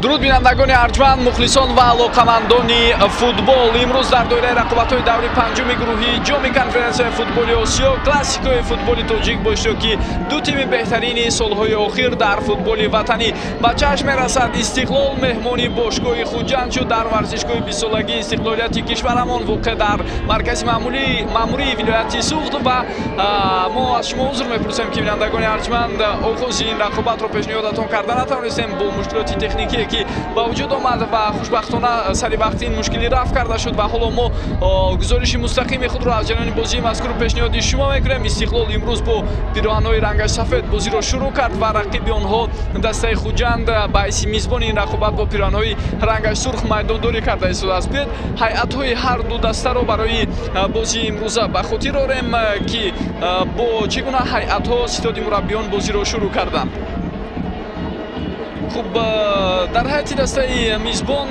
дуруд бинандагони арҷманд, мухлисон ва алоқамандони футбол, имрӯз дар доираи рақобатҳои даври панҷуми гурӯҳи ҷоми конференсияи футболи Осиё, классикои футболи тоҷик бо иштироки ду тими беҳтарини солҳои охир дар футболи ватанӣ ба чашм мерасад. Истиқлол меҳмони бошгоҳи Хуҷанд шуд дар варзишгоҳи 20-солагии истиқлолияти кишварамон воқеъ дар маркази маъмурии вилояти Суғд ва мо аз шумо узр мепурсем ки бинандагони арҷманд оғози ин рақобатро пешниҳодатон карда натавонистем бо мушкилоти техникие ки ба вуҷуд омад ва хушбахтона сари вақт ин мушкилӣ рафт карда шуд ва ҳоло мо гузориши мустақими худро аз ҷараёни бозии мазкур пешниҳоди шумо мекунем. Истиқлол имрӯз бо пироҳанҳои рангаш сафед бозиро шурӯъ кард ва рақиби онҳо дастаи Хуҷанд ба ҳайси мизбони ин рақобат бо пироҳанҳои рангаш сурх майдондорӣ карда истодааст. Биёед ҳайъатҳои ҳар ду дастаро барои бозии имрӯза ба хотир орем ки бо чӣ гуна ҳайъатҳо ситоди мураббиён бозиро шурӯъ карданд. Хуб, дар ҳайати дастаи мизбон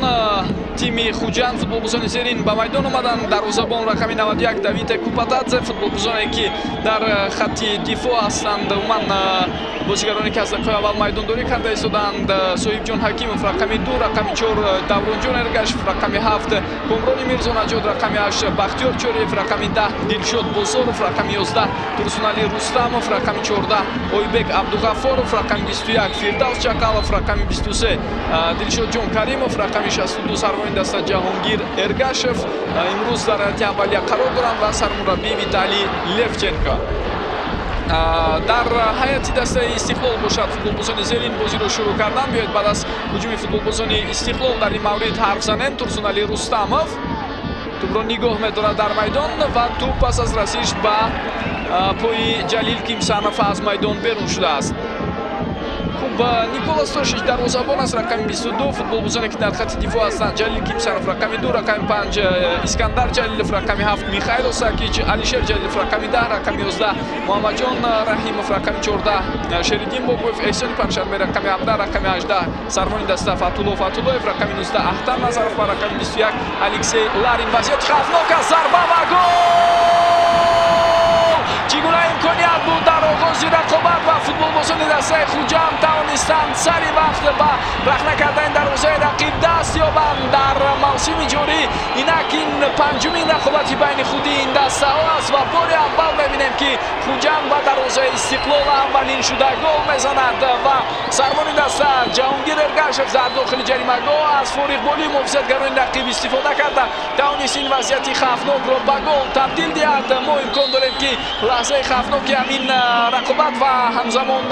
тими Хуҷанд футболбозони зерин ба майдон омаданд. Дарвозабон рақами 91 Давид Купатадзе, футболбозоне ки дар хатти дифоъ ҳастанд, умуман бозигароне ки аз дақиқаи аввал майдондорӣ карда истоданд. Соҳибҷон Ҳакимов рақами 2, рақами 4 Давронҷон Эргашев, рақами 7 Комрони Мирзонаҷод, рақами 8 Бахтиёр Чориев, рақами 10 Дилшод Бозоров, рақами 11 Турсунали Рустамов, рақами 14 Ойбек Абдуғаффоров, рақами 21 Фирдавс Чақалов, рақами 23 Дилшодҷон Каримов, рақами 62 сарвони даста Ҷаҳонгир Эргашев имрӯз дар ҳайати аввалия қарор доранд ва сармураббӣ Виталий Левченко. Дар ҳайати дастаи Истиқлол бошад футболбозони зерин бозиро шурӯъ кардан. Биёед баъд аз ҳуҷуми футболбозони Истиқлол дар ин маврид ҳарф занем. Турсунали Рустамов тӯбро нигоҳ медорад дар майдон ва туп пас аз расиш ба пои Ҷалил Кимсанов аз майдон берун шудааст. Хуб, Николас Тошич дарвозабон аст, рақами 22 футболбозоне ки дар хатти дифоъ ҳастанд. Ҷалил Кимсанов рақами 2, рақами 5 Искандар Ҷалилов, рақами 7 Михаил Осакич, Алишер Ҷалилов рақами 10, рақами 11 Муҳаммадҷон Раҳимов, рақами 14 Шеридин Бобоев, Эҳсони Паншарбе рақами 17, рақами 18 сарвони даста Фатулло Фатуллоев, рақами 19 Ахтар Назаров ва рақами 21 Алексей Ларин. Вазъияти хавфнок аст, зарба ва гол! Чӣ гуна имконият буд дар оғози рақобат ва футболбозони дастаи Хуҷанд тавонистанд сари вақт ба рахна кардаи дарвозаи рақиб даст ёбанд. Дар мавсими ҷорӣ инак ин панҷумин рақобати байни худи ин дастаҳо аст ва бори аввал мебинем ки Хуҷанд ба дарвозаи Истиқлол аввалин шуда гол мезанад ва сарвони даста Ҷаҳонгир Эргашев дар дохили ҷаримагоҳ аз фориғболии муҳофизатгарони рақиб истифода карда тавонист ин вазъияти хавфнокро ба гол табдил диҳад. Мо имкон дорем ки лаҳзаи хавфноки ҳамин рақобат ва ҳамзамон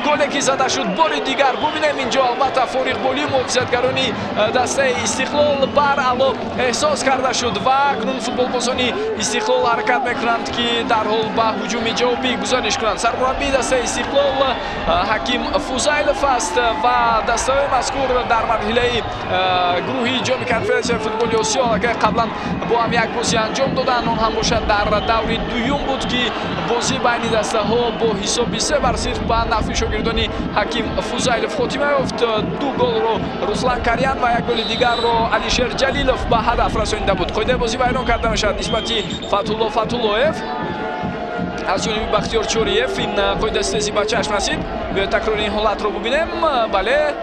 голе ки зада шуд бори дигар бубинем инҷо. Албатта фориғболии муҳофизатгарони дастаи Истиқлол баръало эҳсос карда шуд ва акнун футболбозони Истиқлол ҳаракат мекунанд ки дарҳол ба ҳуҷуми ҷавобӣ гузариш кунанд. Сармураббии дастаи Истиқлол Ҳаким Фузайлов аст ва дастаҳои мазкур дар марҳилаи гурӯҳи ҷоми конференсияи футболи Осиё аллакай қаблан бо ҳам як бозӣ анҷом доданд. Он ҳам бошад дар даври дуюм буд ки бозӣ байни дастаҳо бо ҳисоби 3-0 ба нафъи шогирдони Ҳаким Фузайлов хотима ёфт. 2 голро Руслан Карян ва як голи дигарро Алишер Ҷалилов ба ҳадаф расонида буд. қоидаи бозӣ вайрон карда мешавад нисбати Фатулло Фатуллоев аз ҷониби Бахтиёр Чориев. ин қоидаи тезӣ ба чашм расид. биёед такрори ин ҳолатро бубинем. бале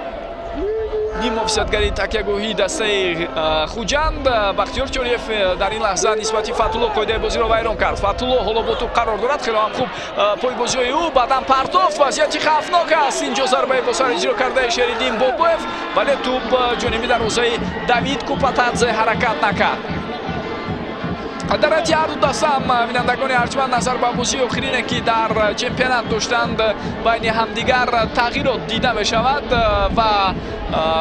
нимуҳофизатгари такягоҳии дастаи Хуҷанд Бахтиёр Чориев дар ин лаҳза нисбати Фатулло қоидаи бозиро вайрон кард. Фатулло ҳоло бо туп қарор дорад, хело ҳам хуб пои бозиҳои ӯ баъдан партофт. вазъияти хавфнок аст. инҷо зарбаи бо сар иҷро кардаи Шеридин Бобоев, вале туп ҷониби дарвозаи Давид Купатадзе ҳаракат накард. дар ҳайати ҳарду дастам бинандагони арҷманд назар ба бозии охирине ки дар чемпионат доштанд байни ҳамдигар тағйирот дида мешавад ва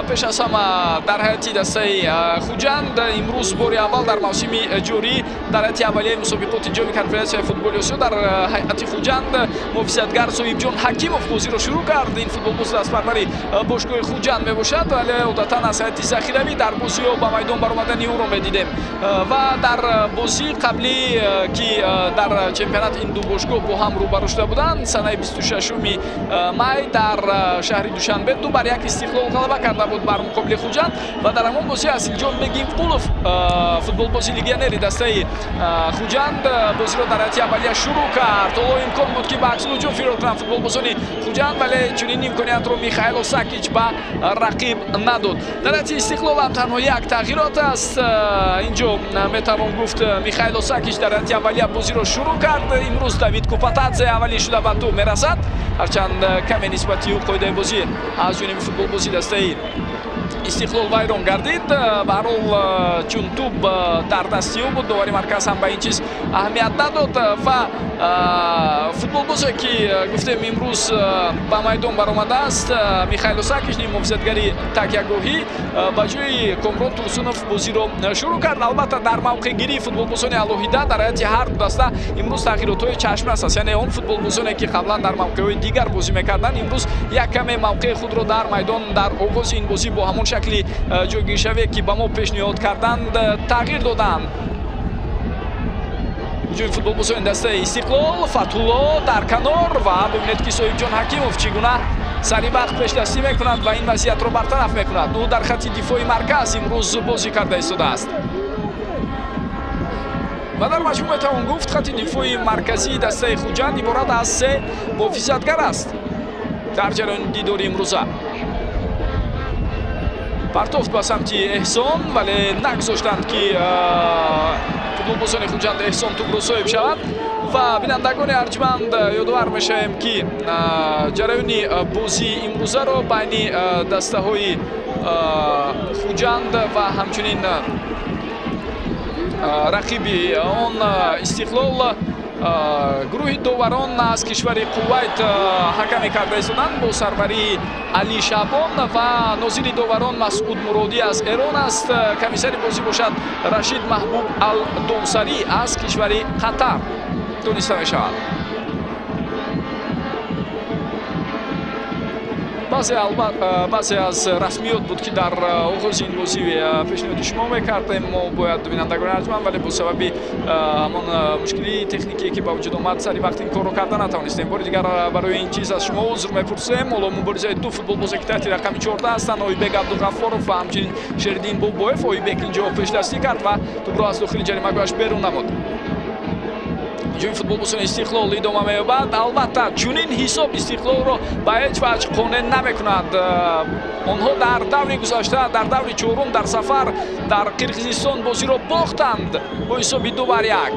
пеш аз ҳама дар ҳайати дастаи Хуҷанд имрӯз бори аввал дар мавсими ҷорӣ дар ҳайати аввалияи мусобиқоти ҷоми конференсияи футболи Осиё дар ҳайати Хуҷанд муҳофизатгар Соҳибҷон Ҳакимов бозиро шурӯъ кард. ин футболбоз дастпарвари бошгоҳи Хуҷанд мебошад, вале одатан аз ҳайати захиравӣ дар бозиҳо ба майдон баромадани ӯро медидем ва дар бозӣ бозии қаблӣ ки дар чемпионат ин ду бошгоҳ бо ҳам рӯбарӯ шуда буданд санаи 26 май дар шаҳри Душанбе 2-1 Истиқлол ғалаба карда буд бар муқобили Хуҷанд ва дар ҳамон бозӣ Асилҷон Бегимқулов футболбози легионери дастаи Хуҷанд бозиро дар ҳайати аввалия шурӯъ кард. Ҳоло имкон буд ки ба аксу ҳуҷум фирор кунанд футболбозони Хуҷанд, вале чунин имкониятро Михаил Осакич ба рақиб надод. Дар ҳайати Истиқлол ҳам танҳо як тағйирот аст. Инҷо метавон гуфт Михаил Осакич дар ҳайати аввалия бозиро шурӯъ кард. Имрӯз Давид Купатадзе аввалӣ шуда ба тӯб мерасад, ҳарчанд каме нисбати ӯ қоидаи бозӣ аз ҷониби футболбози дастаи Истиқлол вайрон гардид. Ба ҳар ҳол чун тӯб дар дасти ӯ буд, довари марказ ҳам ба ин чиз аҳамият надод ва футболбозе ки гуфтем имрӯз ба майдон баромадааст Михаил Осакич, ним муҳофизатгари такягоҳӣ, ба ҷои Комрон Турсунов бозиро шурӯъ кард. Албатта дар мавқеъгирии футболбозони алоҳида дар ҳайати ҳар ду даста имрӯз тағйиротҳои чашмрас аст, яъне он футболбозоне ки қаблан дар мавқеъҳои дигар бозӣ мекарданд имрӯз як каме мавқеъи худро дар майдон дар оғози ин бозӣ бо ҳамон шакли ҷойгиршавие ки ба мо пешниҳод карданд тағйир доданд. ҳуҷуми футболбозони дастаи Истиқлол, Фатҳулло дар канор ва бибинед ки Соҳибҷон Ҳакимов чӣ гуна сари вақт пешластӣ мекунад ва ин вазъиятро бартараф мекунад. ӯ дар хатти дифои марказ имрӯз бозӣ карда истодааст ва дар маҷмӯъ метавон гуфт хатти дифои марказии дастаи Хуҷанд иборат аз се муҳофизатгар аст. дар ҷараёни дидори имрӯза партофт ба самти Эҳсон, вале нагзоштанд ки футболбозони Хуҷанд Эҳсон тӯбро соҳиб шавад ва бинандагони арҷманд ёдовар мешавем ки ҷараёни бозии имрӯзаро байни дастаҳои Хуҷанд ва ҳамчунин рақиби он Истиқлол гурӯҳи доварон аз кишвари Кувайт ҳакаме карда истоданд бо сарварии Али Шаъбон ва нозири доварон Масъуд Муродӣ аз Эрон аст. Комиссари бозӣ бошад Рашид Маҳбуб Ал-Донсарӣ аз кишвари Қатар дониста мешавад. баъзе аз расмиёт буд ки дар оғози ин бозӣ пешниҳоди шумо мекардем. мо бояд бинандагони арҷманд, вале бо сабаби ҳамон мушкилии техникие ки ба вуҷуд омад сари вақт ин корро карда натавонистем. бори дигар барои ин чиз аз шумо узр мепурсем. ҳоло муборизаи ду футболбозе ки таҳти рақами 14 ҳастанд, Ойбек Абдуғаффоров ва ҳамчунин Шеридин Бобоев. Ойбек инҷо пешластӣ кард ва тӯбро аз дохили ҷаримагоҳаш берун намуд. ҳуҷуми футболбозони Истиқлол идома меёбад. Албатта чунин ҳисоб Истиқлолро ба ҳеҷ ваҷ қонеъ намекунад. онҳо дар даври гузашта, дар даври чорум дар сафар дар Қирғизистон бозиро бохтанд бо ҳисоби 2-1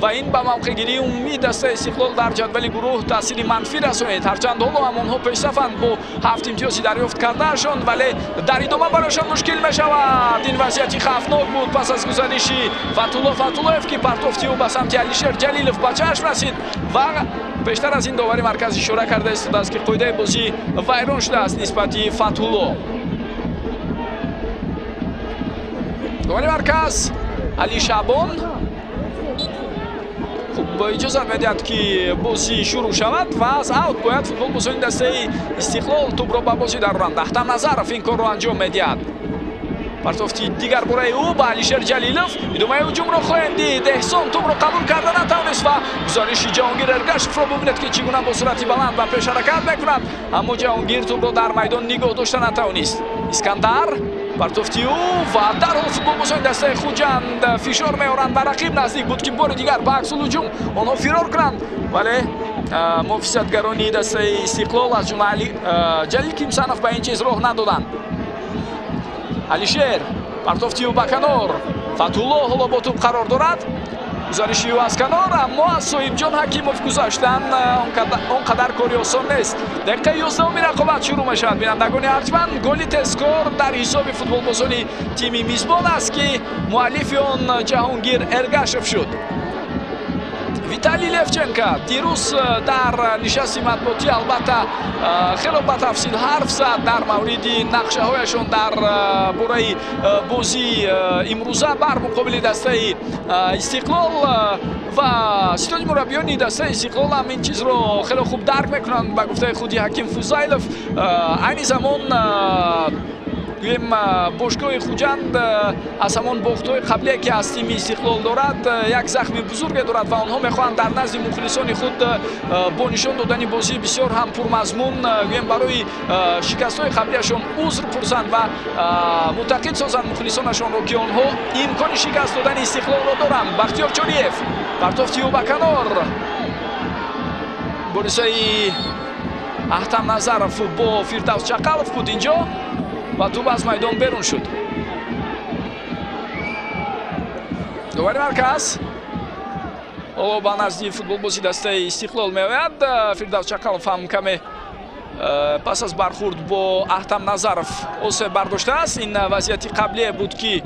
ва ин ба мавқеъгирии умумии дастаи Истиқлол дар ҷадвали гурӯҳ таъсири манфӣ расонид. ҳарчанд ҳоло ҳам онҳо пешсафанд бо 7 имтиёзи дарёфт кардаашон, вале дар идома барошон мушкил мешавад. ин вазъияти хавфнок буд пас аз гузариши Фатҳуллоев ки партофти ӯ ба самти Алишер Ҷалилов ба чашм расид ва бештар аз ин довари марказ ишора карда истодааст ки қоидаи бозӣ вайрон шудааст нисбати Фатҳулло. довари марказ Али Шаъбон иҷозат медиҳад ки бозӣ шурӯъ шавад ва аз аут бояд футболбозони дастаи Истиқлол тӯбро ба бозӣ дароранд. Ахтам Назаров ин корро анҷом медиҳад. партофти дигар бораи ӯ ба Алишер Ҷалилов. идомаи ҳуҷумро хоҳем дид. Эҳсон тӯбро қабул карда натавонист ва гузариши Ҷаҳонгир Эргашевро бубинед ки чӣ гуна бо суръати баланд ба пеш ҳаракат мекунад, аммо Ҷаҳонгир тӯбро дар майдон нигоҳ дошта натавонист. Искандар партофти ӯ ва дарҳол футболбозони дастаи Хуҷанд фишор меоранд ба рақиб. наздик буд ки бори дигар ба аксулҳуҷум онҳо фирор кунанд, вале муҳофизатгарони дастаи Истиқлол аз ҷумла Ҷалил Кимсанов ба ин чиз роҳ надоданд. Алишер партофти ӯ ба канор. Фатҳулло ҳоло бо тӯб қарор дорад. гузариши ӯ аз канор, аммо аз Соҳибҷон Ҳакимов гузаштан он қадар кори осон нест. дақиқаи 11 рақобат шурӯъ мешавад. бинандагони арҷманд голи тезкор дар ҳисоби футболбозони тими мизбон аст ки муаллифи он Ҷаҳонгир Эргашев шуд. Виталий Левченко дирӯз дар нишасти матбуотӣ албатта хело батафсил ҳарф зад дар мавриди нақшаҳояшон дар бораи бозии имрӯза бар муқобили дастаи Истиқлол ва ситони мураббиёни дастаи Истиқлол ҳам ин чизро хело хуб дарк мекунанд. ба гуфтаи худи Ҳаким Фузайлов айни замон гӯем бошгоҳи Хуҷанд аз ҳамон бохтҳои қаблие ки аз тими Истиқлол дорад як захми бузурге дорад ва онҳо мехоҳанд дар назди мухлисони худ бо нишон додани бозии бисёр ҳам пурмазмун гӯем барои шикастҳои қаблияшон узр пурсанд ва мутақид созанд мухлисонашонро ки онҳо имкони шикаст додани Истиқлолро доранд. Бахтиёр Чориев, Партов Тиюбаканор, борисаи Аҳтам Назаров бо Фирдавс Чақалов буд инҷо ва тӯб аз майдон берун шуд. довари марказ ҳоло ба назди футболбози дастаи Истиқлол меояд. Фирдавс Чақалов ҳам каме пас аз бархурд бо Аҳтам Назаров осеб бардоштааст. Ин вазъияти қаблие буд ки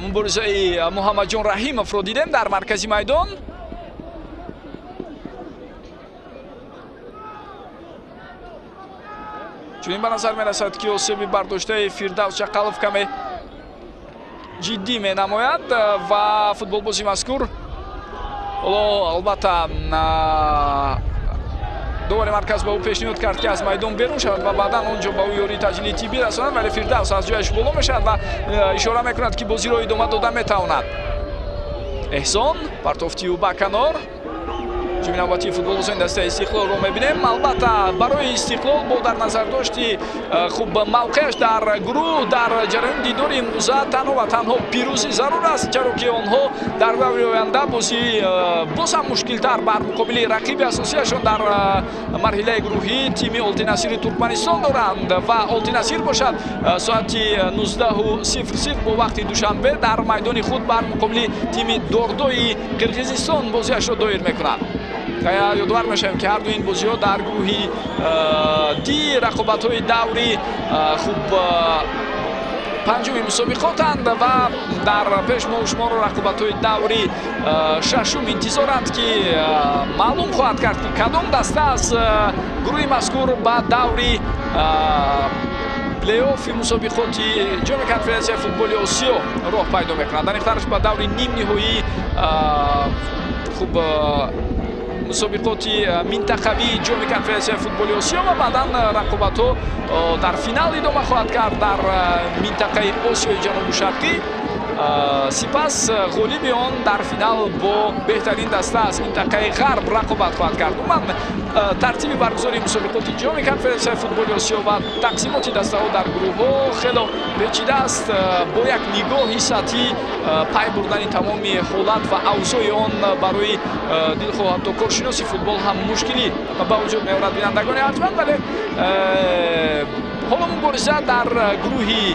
муборизаи Муҳаммадҷон Раҳимовро дидем дар маркази майдон. чунин ба назар мерасад ки осеби бардоштаи Фирдавс Чақалов каме ҷиддӣ менамояд ва футболбози мазкур ҳоло албатта довари марказ ба ӯ пешниҳод кард ки аз майдон берун шавад ва баъдан он ҷо ба ӯ ёрии таҷлили тиббӣ расонад, вале Фирдавс аз ҷояш боло мешавад ва ишора мекунад ки бозиро идома дода метавонад. Эҳсон, Партов Тиюбаканор, ҷоми навбатии футболбозони дастаи Истиқлолро мебинем. Албатта барои Истиқлол бо дар назардошти хуб мавқеаш дар гурӯҳ дар ҷараёни дидори имрӯза танҳо ва танҳо пирӯзӣ зарур аст, чаро ки онҳо дар даври оянда бозӣ боз ҳам мушкилтар бар муқобили рақиби асосияшон дар марҳилаи гурӯҳӣ тими Олтинасири Туркманистон доранд ва Олтинасир бошад соати 19:00 бо вақти душанбе дар майдони худ бар муқобили тими Дордои Қирғизистон бозиашро доир мекунад. ёдовар мешавем ки ҳарду ин бозиҳо дар гурӯҳи ди рақобатҳои даври хуб панҷуми мусобиқотанд ва дар пешмоҳу шуморо рақобатҳои даври шашум интизоранд ки маълум хоҳад кард ки кадом даста аз гурӯҳи мазкур ба даври плейоффи мусобиқоти ҷоми конференсияи футболи Осиё роҳ пайдо мекунад. Аниқтараш ба даври нимниҳоӣ хуб мусобиқоти минтақавии ҷоми конференсияи футболи Осиё ва баъдан рақобатҳо дар финал идома хоҳад кард дар минтақаи Осиёи ҷанубу шарқӣ. сипас ғолиби он дар финал бо беҳтарин даста аз минтақаи ғарб рақобат хоҳад кард. Умуман тартиби баргузории мусобиқоти ҷоми конференсияи футболи Осиё ва тақсимоти дастаҳо дар гурӯҳҳо хело печида аст. бо як нигоҳи сатҳӣ пай бурдани тамоми ҳолат ва авзои он барои дилхоҳ ҳатто коршиноси футбол ҳам мушкилӣ ба вуҷуд меорад. бинандагони арҷманд, вале ҳоло мубориза дар гурӯҳи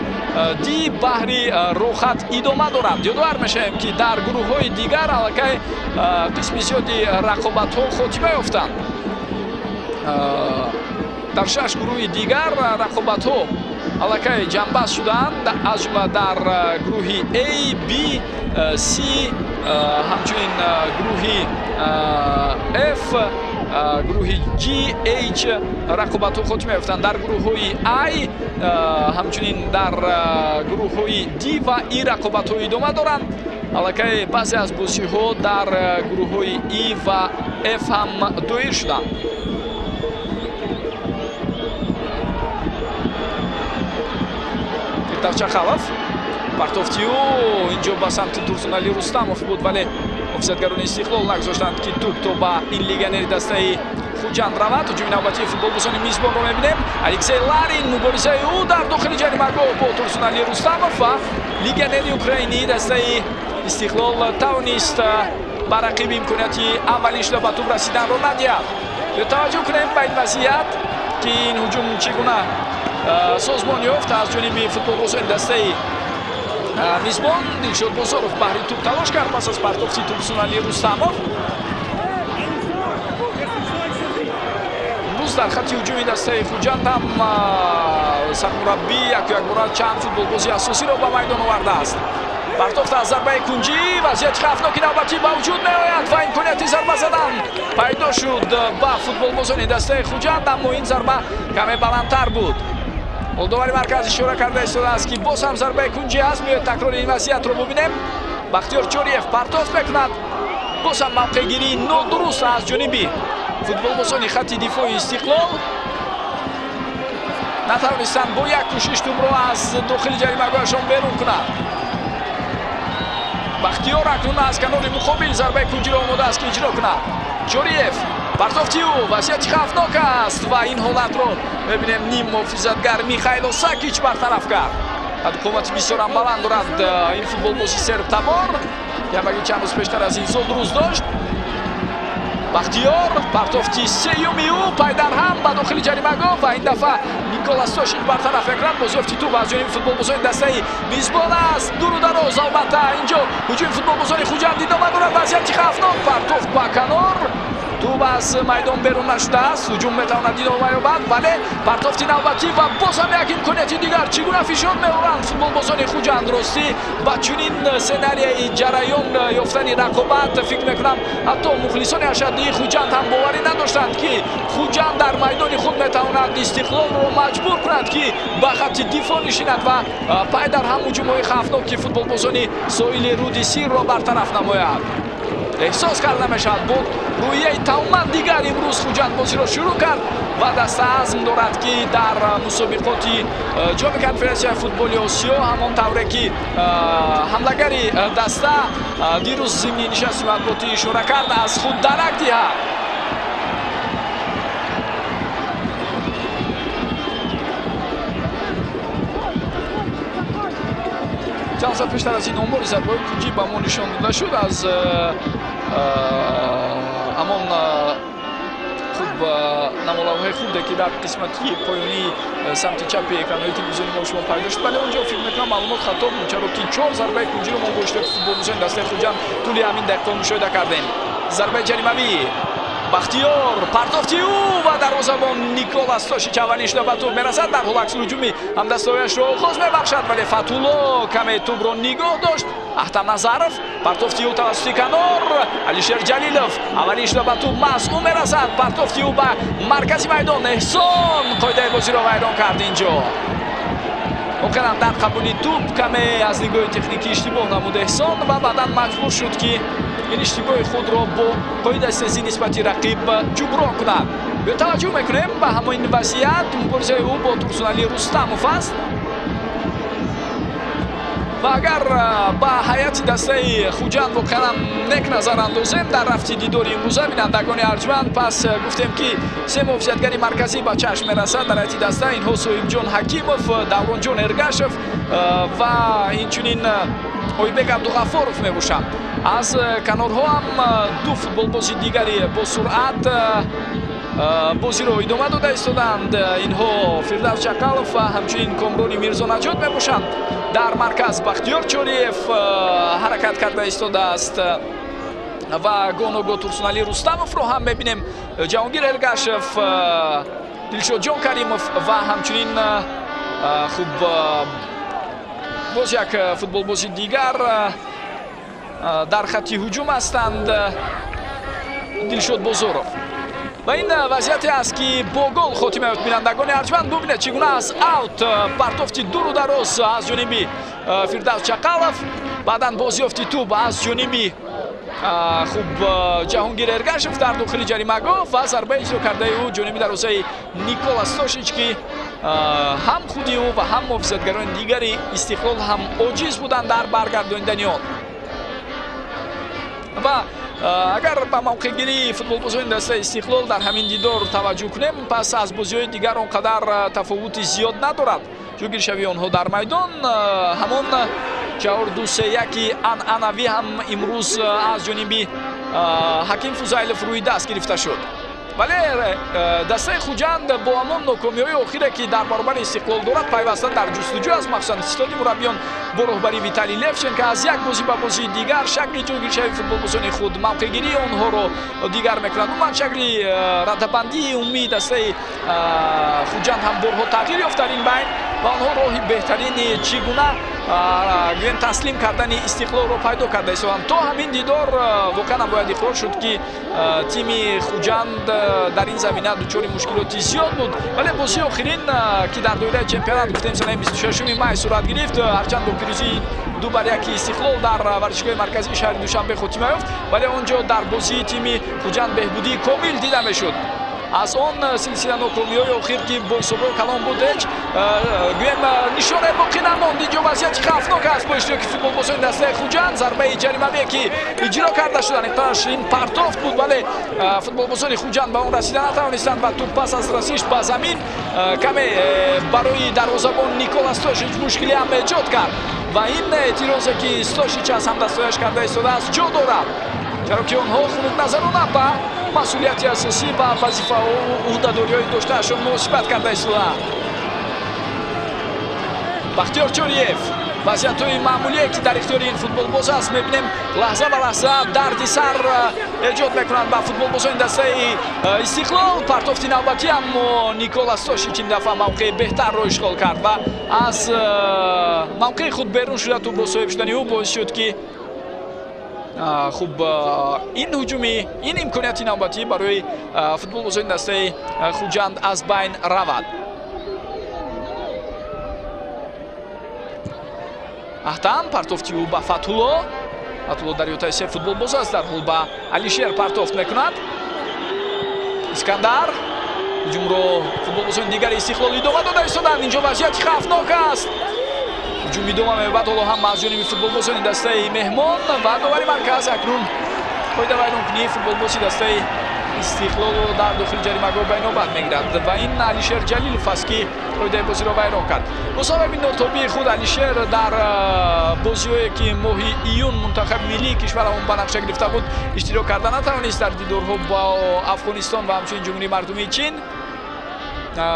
ди баҳри рохат идома дорад. ёдовар мешавем ки дар гурӯҳҳои дигар аллакай қисми зиёди рақобатҳо хотима ёфтанд. дар 6 гурӯҳи дигар рақобатҳо аллакай ҷамъбаст шудаанд, аз ҷумла дар гурӯҳи A, B, C, ҳамчунин гурӯҳи F, гурӯҳи G, H рақобатҳо хотима ёфтанд. дар гурӯҳҳои I, ҳамчунин дар гурӯҳҳои D ва E рақобатҳо идома доранд. аллакай баъзе аз бозиҳо дар гурӯҳҳои E ва F ҳам доир шуданд. Фирдавс Чақалов, Партов Тию инҷо ба самти Турсунали Рустамов буд, вале офисатгарони Истиқлол нагузоштанд ки тӯб то ба ин легионери дастаи Хуҷанд равад. ҳуҷуми навбатии футболбозони мизбонро мебинем. Алексей Ларин, муборизаи ӯ дар дохили ҷаримагоҳ бо Турсунали Рустамов ва легионери украинии дастаи Истиқлол тавонист ба рақиби имконияти аввалин шуда ба тӯб расиданро надиҳад. таваҷҷӯҳ кунем ба ин вазъият ки ин ҳуҷум чӣ гуна созмон ёфт аз ҷониби футболбозони дастаи мизбон. Дилшод Бозоров баҳри тӯб талош кард пас аз партофти Турсунали Рустамов. имрӯз дар хатти ҳуҷуми дастаи Хуҷанд ҳам сармураббӣ якбора чанд футболбози асосиро ба майдон овардааст. партофт аз зарбаи кунҷӣ, вазъияти хавфноки навбатӣ ба вуҷуд меояд ва имконияти зарба задан пайдо шуд ба футболбозони дастаи Хуҷанд, аммо ин зарба каме баландтар буд. ҳолдовари марказ ишора карда истодааст ки боз ҳам зарбаи кунҷӣ аст. биёед такрори ин вазъиятро бубинем. Бахтиёр Чориев партофт мекунад. боз ҳам мавқеъгирии нодуруст аз ҷониби футболбозони хатти дифои Истиқлол. натавонистанд бо як кӯшиш тӯбро аз дохили ҷаримагоҳашон берун кунанд. бахтиёр акнун аз канори муқобил зарбаи кунҷиро омода аст ки иҷро кунад. чориев партофтиу вазъияти хавфнок аст ва ин ҳолатро мебинем ним муҳофизатгар Михайл Осакич бартараф кард. қомати бисёрам баланд дорад ин футболбози серб-табор. ямаги чанд рӯз пештар аз ин зодруз дошт. бахтиёр партофти сеюми ӯ пайдарҳам ба дохили ҷаримагоҳ ва ин дафъа Николас Тошич бартараф мекунад. бозёфти тӯб аз ҷониби футболбозони дастаи мизбон аст. дуру дароз албатта инҷо ҳуҷуми футболбозони Хуҷанд идома дорад. вазъияти хавфнок партофт ба канор. тӯб аз майдон берун нашудааст. ҳуҷум метавонад идома ёбад. бале партофти навбатӣ ва боз ҳам як имконияти дигар. чӣ гуна фишор меоранд футболбозони Хуҷанд. ростӣ ба чунин сценарияи ҷараён ёфтани рақобат фикр мекунам ҳатто мухлисони ашаддии Хуҷанд ҳам боварӣ надоштанд ки Хуҷанд дар майдони худ метавонад Истиқлолро маҷбур кунад ки ба хатти дифоъ нишинад ва пай дар ҳам ҳуҷумҳои хавфноки футболбозони соили Рудисирро бартараф намояд. эҳсос карда мешавад бо рӯияи тамоман дигар имрӯз Хуҷанд бозиро шурӯъ кард ва даста азм дорад ки дар мусобиқоти ҷоми конференсияи футболи Осиё ҳамон тавре ки ҳамлагари даста дирӯз зимни нишасти матбуотӣ ишора кард аз худ дарак диҳад. чанд саат пештар аз ин омори зарбаҳои кунҷӣ ба мо нишон дода шуд аз ҳамон хуб намолавҳои хубе ки дар қисмати поёнии самти чапи экранҳои телевизиони мо шумо пайдо шуд. вале онҷо фикр мекунам маълумот хато буд, чаро ки 4 зарбаи кунҷиро мо гоштаи футболбозони дастаи Хуҷанд тӯли ҳамин дақиқаҳо мушоҳида кардем. зарбаи ҷаримавӣ бахтиёр партофти ӯ ва дарвозабон Николас Тошич аввалин шуда ба тӯб мерасад. дар ҳол аксил ҳуҷуми ҳамдастҳояшро оғоз мебахшад, вале Фатулло каме тӯбро нигоҳ дошт. Ахтам Назаров партофти ӯ тавассути канор. Алишер Ҷалилов аввалин шуда ба тӯб маҳз ӯ мерасад. партофти ӯ ба маркази майдон. эҳсон қоидаи бозиро вайрон кард. инҷо воқеан дар қабули тӯб каме аз нигоҳи техникӣ иштибоҳ намуд эҳсон ва баъдан маҷбур шуд ки ин иштибоҳи худро бо қоидаи сезӣ нисбати рақиб ҷуброн кунад. таваҷҷӯҳ мекунем ба ҳамон вазъият. муборизаи ӯ бо Турсунали Рустамов аст ва агар ба ҳайати дастаи Хуҷанд воқеан нек назар андозем дар рафти дидори имрӯза бинандагони арҷманд, пас гуфтем ки се муҳофизатгари марказӣ ба чашм мерасад дар ҳайати даста. инҳо Соҳибҷон Ҳакимов, Давронҷон Эргашев ва инчунин Ойбек Абдуғаффоров мебошанд. аз канорҳо ҳам ду футболбози дигари бо суръат бозиро идома дода истоданд. инҳо Фирдавс Чақалов ва ҳамчунин Комрони Мирзонаҷот мебошанд. дар марказ Бахтиёр Чориев ҳаракат карда истодааст ва гоҳ-ноҳ Турсунали Рустамовро ҳам мебинем. Ҷаҳонгир Эргашев, Дилшодҷон Каримов ва ҳамчунин хуб боз як футболбози дигар дар хатти ҳуҷум ҳастанд. Дилшод Бозоров ва ин вазъияте аст ки бо гол хотима ёфт. бинандагони арҷманд бубинед чӣ гуна аз аут партофти дуру дароз аз ҷониби Фирдавс Чақалов, баъдан бозёфти тӯб аз ҷониби хуб Ҷаҳонгир Эргашев дар дохили ҷаримагоҳ ва зарбаи иҷро кардаи ӯ ҷониби дарвозаи Николас Тошич ки ҳам худи ӯ ва ҳам муҳофизатгарони дигари Истиқлол ҳам оҷиз буданд дар баргардонидани он. ва агар ба мавқеъгирии футболбозони дастаи Истиқлол дар ҳамин дидор таваҷҷӯҳ кунем, пас аз бозиҳои дигар он қадар тафовути зиёд надорад ҷойгиршавии онҳо дар майдон. ҳамон 4-2-3-1-и анъанавӣ ҳам имрӯз аз ҷониби Ҳаким Фузайлов рӯи даст гирифта шуд. вале дастаи Хуҷанд бо ҳамон нокомиҳои охире ки дар баробари Истиқлол дорад пайваста дар ҷустуҷӯ аст, махсусан истистоди мураббиён бо роҳбарии Виталий Левченко аз як бозӣ ба бозии дигар шакли ҷойгиршавии футболбозони худ мавқеъгирии онҳоро дигар мекунанд. умуман шакли радабандии умумии дастаи Хуҷанд ҳам борҳо тағйир ёфт дар ин байн ва онҳо роҳи беҳтарини чӣ гуна гӯен таслим кардани Истиқлолро пайдо карда истоданд. то ҳамин дидор воқеан бояд иқрор шуд ки тими Хуҷанд дар ин замина дучори мушкилоти зиёд буд, вале бозии охирин ки дар доираи чемпионат гуфтем санаи 26 май сурат гирифт, ҳарчанд бо пирӯзии 2-1 Истиқлол дар варзишгоҳи марказии шаҳри Душанбе хотима ёфт, вале он ҷо дар бозии тими Хуҷанд беҳбудии комил дида мешуд. аз он силсила нокомиҳои охир ки бо ҳисобҳои калон буд ҳеҷ гӯем нишоне боқӣ намонд. инҷо вазъияти хавфнок аст бо иштироки футболбозони дастаи Хуҷанд. зарбаи ҷаримавие ки иҷро карда шуданд, иқтирош ин партофт буд, вале футболбозони Хуҷанд ба он расида натавонистанд ва туп пас аз расиш ба замин каме барои дарвозабон Никола Стошич мушкилӣ ҳам эҷод кард ва ин эътирозе ки Стошич аз ҳамдастояш карда истодааст ҷо дорад, чаро ки онҳо хунукназарона ба масъулияти асосӣ ба вазифаҳо уҳдадориҳои доштаашон муносибат карда истоданд. Бахтиёр Чориев вазъиятҳои маъмулие ки дар ихтиёри ин футболбоз аст мебинем лаҳза ба лаҳза дарди сар эҷод мекунанд ба футболбозони дастаи Истиқлол. партофти навбатӣ аммо Никола Стошич ин дафъа мавқеи беҳтарро ишғол кард ва аз мавқеи худ берун шуда ту бо соҳиб шудани ӯ боис шуд ки хуб ин ҳуҷуми ин имконияти навбатӣ барои футболбозони дастаи Хуҷанд аз байн равад. аҳтам партофти ӯ ба Фатҳулло дар ётаи футболбоз аст, дар ҳол ба Алишер партофт мекунад. Искандар ҳуҷумро футболбозони дигари Истиқлол идома дода истоданд. инҷо вазъияти хавфнок аст. ҳуҷум идома меёбад ҳоло ҳам аз ҷониби футболбозони дастаи меҳмон ва довари марказ акнун қоида вайронкунии футболбози дастаи Истиқлолро дар дохили ҷаримагоҳ ба инобат мегирад ва ин Алишер Ҷалилов аст ки қоидаи бозиро вайрон кард. мусобиқи нуртобии худ Алишер дар бозиҳое ки моҳи июн мунтахаби миллии кишварамон ба нақша гирифта буд иштирок карда натавонист дар дидорҳо ба Афғонистон ва ҳамчунин ҷумҳурии мардумии Чин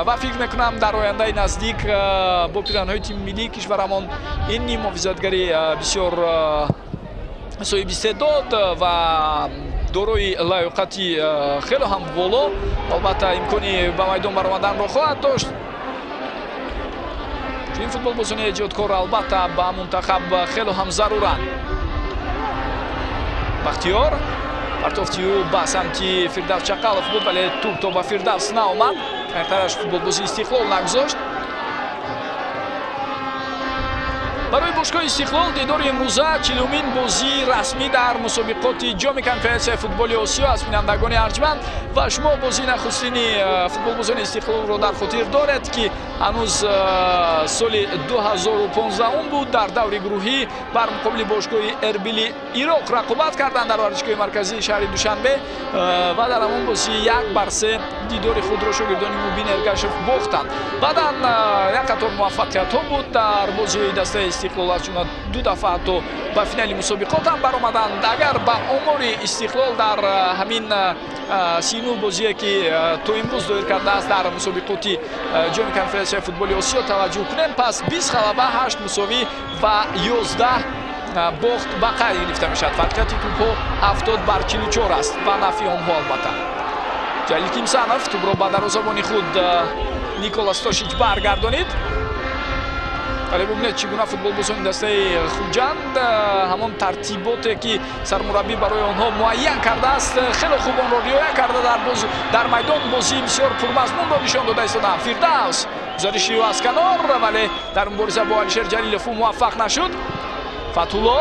ва фикр мекунам дар ояндаи наздик бо пиранҳои тими миллии кишварамон ин муҳофизатгари бисёр соҳиби истеъдод ва дорои лаёқати хело ҳам воло албатта имкони ба майдон баромаданро хоҳад дошт. ин футболбозони эҷодкор албатта ба мунтахаб хело ҳам заруранд. Бахтиёр партофти ӯ ба самти Фирдавс Чақалов буд, вале туп то ба Фирдавс наомад. тараш футболбози Истиқлол нагузошт. барои бошгоҳи Истиқлол дидори имрӯза 40-умин бозии расмӣ дар мусобиқоти ҷоми конференсияи футболи Осиё аз бинандагони арҷманд ва шумо бозии нахустини футболбозони Истиқлолро дар хотир доред ки ҳанӯз соли 2015 буд. дар даври гурӯҳӣ бар муқобили бошгоҳи Эрбили Ироқ рақобат карданд дар варзишгоҳи марказии шаҳри Душанбе ва дар ҳамон бозӣ 1-3 дидори худро шогирдони Мубин Эргашев бохтанд. баъдан як қатор муваффақиятҳо буд дар бозиҳои дастаи Истиқлол, аз ҷумла 2 дафъа ҳатто ба финали мусобиқот ҳам баромаданд. агар ба омори Истиқлол дар ҳамин 39 бозие ки то имрӯз доир кардааст дар мусобиқоти ҷоми конференсияи футболи Осиё таваҷҷӯҳ кунем, пас 20 ғалаба 8 мусовӣ ва 11 бохт ба қайд гирифта мешавад. фарқияти тӯбҳо 70-44 аст ба нафи онҳо. албатта Ҷалил Кимсанов тӯбро ба дарвозабони худ Никола Стошич баргардонид. вале бубинед чӣ гуна футболбозони дастаи Хуҷанд ҳамон тартиботе ки сармураббӣ барои онҳо муайян кардааст хело хуб онро риоя карда дар майдон бозии бисёр пурмазмунро нишон дода истоданд. Фирдавс гузариши ӯ аз канор, вале дар мубориза бо Алишер Ҷалилов ӯ муваффақ нашуд. Фатҳулло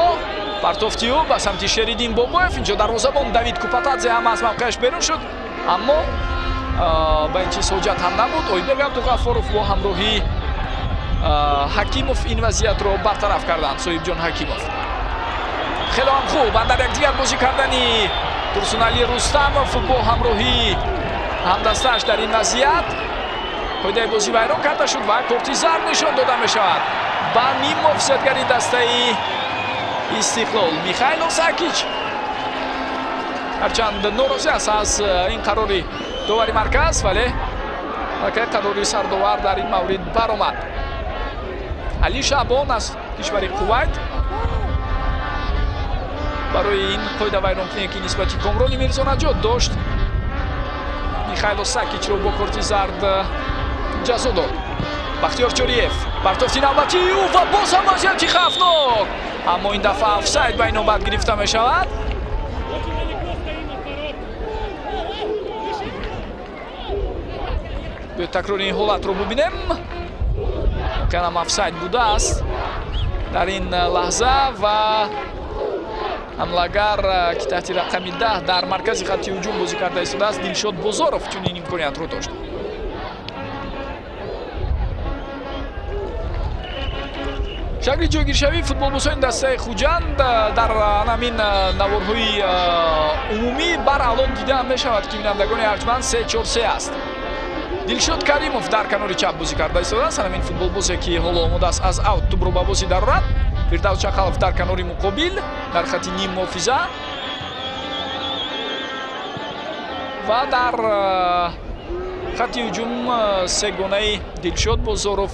партофти ӯ ба самти Шеридин Бобоев. инҷо дарвозабон Давид Купатадзе ҳам аз мавқеаш берун шуд, аммо ба ин чиз ҳоҷат ҳам набуд. Ойбек Абдуғаффоров бо ҳамроҳии Ҳакимов ин вазъиятро бартараф карданд. Соҳибҷон Ҳакимов хело ҳам хуб дар якдигар бозӣ кардани Турсунали Рустамов бо ҳамроҳии ҳамдастааш дар ин вазъият қоидаи бозӣ вайрон карда шуд ва корти зард нишон дода мешавад ба ним муҳофизатгари дастаи Истиқлол. Михайл Осакич ҳарчанд норозӣ аст аз ин қарори довари марказ, вале қарори сардовар дар ин маврид баромад. Али Шаъбон аз кишвари Кувайт барои ин қоида вайронкуние ки нисбати Комрони Мирзонаҷод дошт, Михайл Осакичро бо корти зард ҷазо дод. Бахтиёр Чориев партофти навбатӣ ӯ ва боз ҳам вазъияти хавфнок, аммо ин дафъа офсайд ба инобат гирифта мешавад. биёед такрори ин ҳолатро бубинем. канам офсайд будааст дар ин лаҳза ва ҳамлагар ки таҳти рақами 10 дар маркази хатти ҳуҷум бозӣ карда истодааст Дилшод Бозоров чунин имкониятро дошт. шакли ҷойгиршавии футболбозони дастаи Хуҷанд дар ҳамин наворҳои умумӣ баръало дида мешавад ки бинандагони арҷманд 3-4-3 аст. Дилшод Каримов дар канори чап бозӣ карда истодааст. Ҳамин футболбозе ки ҳоло омодааст аз аут тӯбро ба бозӣ дарорад. Фирдавс Чақалов дар канори муқобил дар хати ним муҳофиза ва дар хати ҳуҷум сегонаи Дилшод Бозоров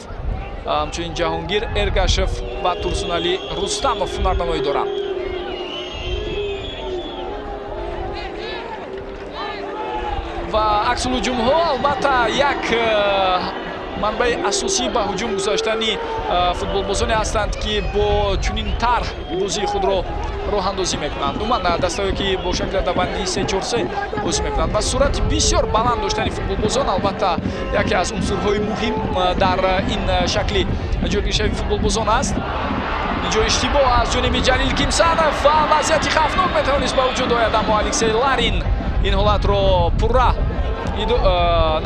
ҳамчунин Ҷаҳонгир Эргашев ва Турсунали Рустамов ҳунарнамоӣ доранд. ва аксулҳуҷумҳо албатта як манбаи асосӣ ба ҳуҷум гузаштани футболбозоне ҳастанд ки бо чунин тарҳ бозии худро роҳандозӣ мекунанд. умуман дастаҳое ки бо шакли дабанди 3-4-3 бозӣ мекунанд ва сурати бисёр баланд доштани футболбозон албатта яке аз унсурҳои муҳим дар ин шакли ҷойгиршавии футболбозон аст. инҷо иштибоҳ аз ҷониби Ҷалил Кимсанов ва вазъияти хавфнок метавонист ба вуҷуд ояд, аммо Алексей Ларин ин ҳолатро пурра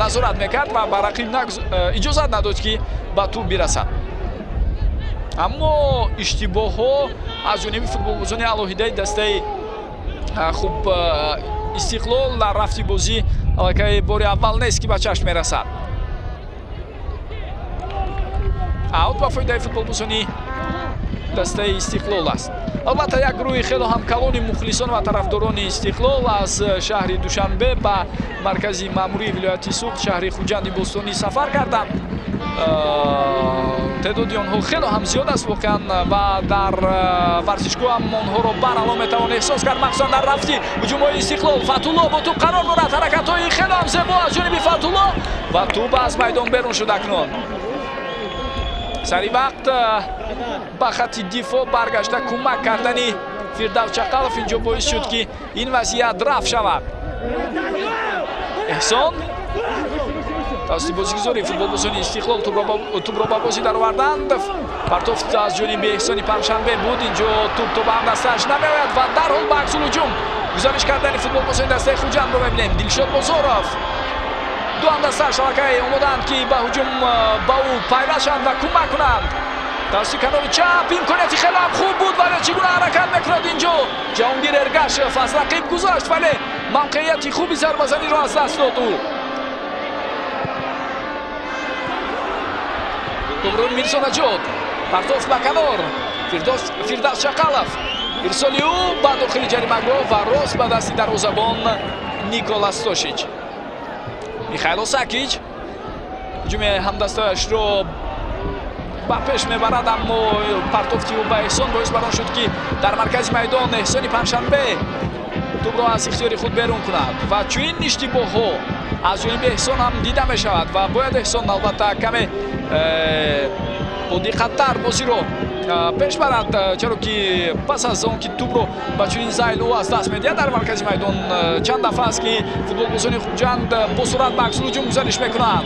назорат мекард ва ба рақиб иҷозат надод ки ба тӯб бирасад. аммо иштибоҳҳо аз ҷониби футболбозони алоҳидаи дастаи хуб Истиқлол дар рафти бозӣ аллакай бори аввал нест ки ба чашм мерасад. аут ба фоидаи футболбозони дастаи Истиқлол аст. албатта як гурӯҳи хело ҳам калони мухлисон ва тарафдорони Истиқлол аз шаҳри Душанбе ба маркази маъмурии вилояти Суғд шаҳри Хуҷанди Бостонӣ сафар карданд. теъдоди онҳо хело ҳам зиёд аст воқеан ва дар варзишгоҳ ҳам онҳоро баръало метавон эҳсос кард, махсусан дар рафти ҳуҷумҳои Истиқлол. Фатулло бо тӯб қарор дорад, ҳаракатҳои хело ҳам зебо аз ҷониби Фатулло ва тӯб аз майдон берун шуд. акнун сари вақт ба хати дифоъ баргашта кӯмак кардани Фирдавс Чақалов инҷо боис шуд ки ин вазъият рафт шавад. эҳсон тавассути бозигузори футболбозони Истиқлол тӯбро ба бозӣ дароварданд. партофт аз ҷониби эҳсони Панҷшанбе буд. инҷо тӯб то ба ҳамдастааш намеояд ва дарҳол ба аксулҳуҷум гузариш кардани футболбозони дастаи Хуҷандро мебинем. Дилшод Бозоров ду ҳамдастааш аллакай омодаанд ки ба ҳуҷум ба ӯ пайваст шаванд ва кӯмак кунанд. тавассути канори чап имконияти хело ҳам хуб буд, вале чӣ гуна ҳаракат мекунад инҷо Ҷаҳонгир Эргашев аз рақиб гузашт, вале мавқеияти хуби зарбазаниро аз даст дод. ӯ тӯбро Мирзонаҷод партофт ба канор Фирдавс Чақалов ирсоли ӯ ба дохили ҷаримагоҳ ва рост ба дасти дарвозабон Никола Стошич. Михайл Осакич ҳуҷуми ҳамдастаашро ба пеш мебарад, аммо партофти ӯ ба эҳсон боис бар он шуд ки дар маркази майдон эҳсони Панҷшанбе тӯбро аз ихтиёри худ берун кунад ва чунин иштибоҳҳо аз ҷониби эҳсон ҳам дида мешавад ва бояд эҳсон албатта каме бо диққаттар бозиро пеш барад, чаро ки пас аз он ки тӯбро ба чунин зайл ӯ аз даст медиҳад дар маркази майдон чанд дафъа аст ки футболбозони Хуҷанд бо сурат ба аксулҳуҷум гузариш мекунанд.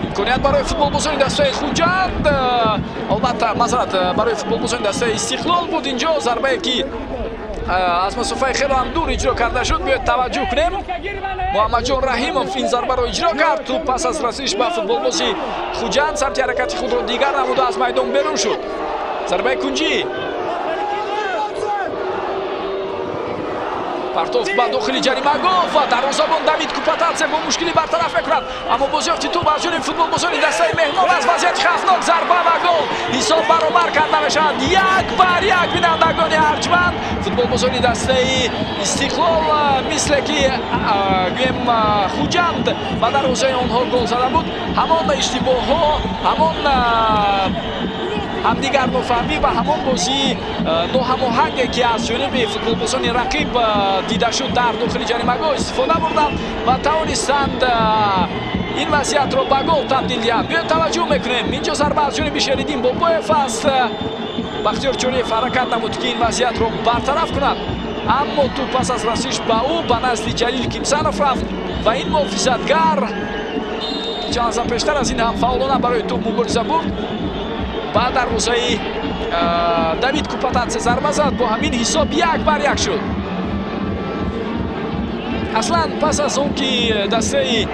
имконият барои футболбозони дастаи Хуҷанд, албатта мазорат, барои футболбозони дастаи Истиқлол буд. инҷо зарбае ки аз масофаи хело ҳам дур иҷро карда шуд. биёед таваҷҷӯҳ кунем. Муҳаммадҷон Раҳимов ин зарбаро иҷро кард. тӯб пас аз расиш ба футболбози Хуҷанд самти ҳаракати худро дигар намуда аз майдон берун шуд. зарбаи кунҷӣ партофт ба дохили ҷаримагоҳ ва дарвозабон Давид Купатадзе бо мушкилӣ бартараф мекунад, аммо бозёфти тӯб аз ҷониби футболбозони дастаи меҳмон аз вазъияти хавфнок зарба ва гол ҳисоб баробар карда мешавад. 1-1 бинандагони арҷманд футболбозони дастаи Истиқлол мисле ки гӯем Хуҷанд ба дарвозаи онҳо гол зада буд. ҳамон иштибоҳҳо, ҳамон ҳамдигар нофаҳмӣ ва ҳамон бозии ноҳамоҳанге ки аз ҷониби футболбозони рақиб дида шуд дар дохили ҷаримагоҳ истифода бурданд ва тавонистанд ин вазъиятро ба гол табдил диҳанд. биёед таваҷҷӯҳ мекунем. инҷо зарба аз ҷониби Шеридин Бобоев аст. Бахтиёр Чориев ҳаракат намуд ки ин вазъиятро бартараф кунад, аммо тӯб пас аз расиш ба ӯ ба назди Ҷалил Кимсанов рафт ва ин муҳофизатгар чанд лаҳза пештар аз ин ҳам фаъолона барои тӯб мубориза бурд. ба дарвозаи Давид Купатадзе зарба зад, бо ҳамин ҳисоб 1-1 шуд. аслан пас аз он ки дастаи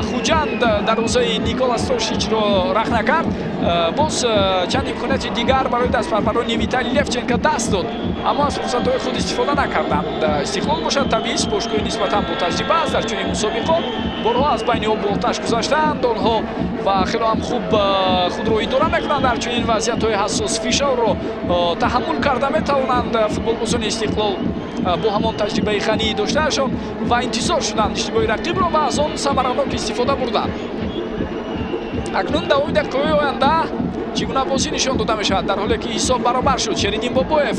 Хуҷанд дарвозаи Николас Тошичро рах накард, боз чанд имконияти дигар барои дастпарварони Виталий Левченко даст дод, аммо аз фурсатҳои худ истифода накарданд. Истиқлол бошад табист, бошгоҳи нисбатан ботаҷриба аст дар чунин мусобиқот, борҳо аз байни об оташ гузаштаанд онҳо ва хело ҳам хуб худро идора мекунанд дар чунин вазъиятҳои ҳассос. Фишорро таҳаммул карда метавонанд футболбозони Истиқлол бо ҳамон таҷрибаи ғании доштаашон ва интизор шуданд иштибоҳи рақибро ва аз он самаранок истифода бурданд. акнун давоми дақиқаҳои оянда чӣ гуна бозӣ нишон дода мешавад, дар ҳоле ки ҳисоб баробар шуд. Шеридин Бобоев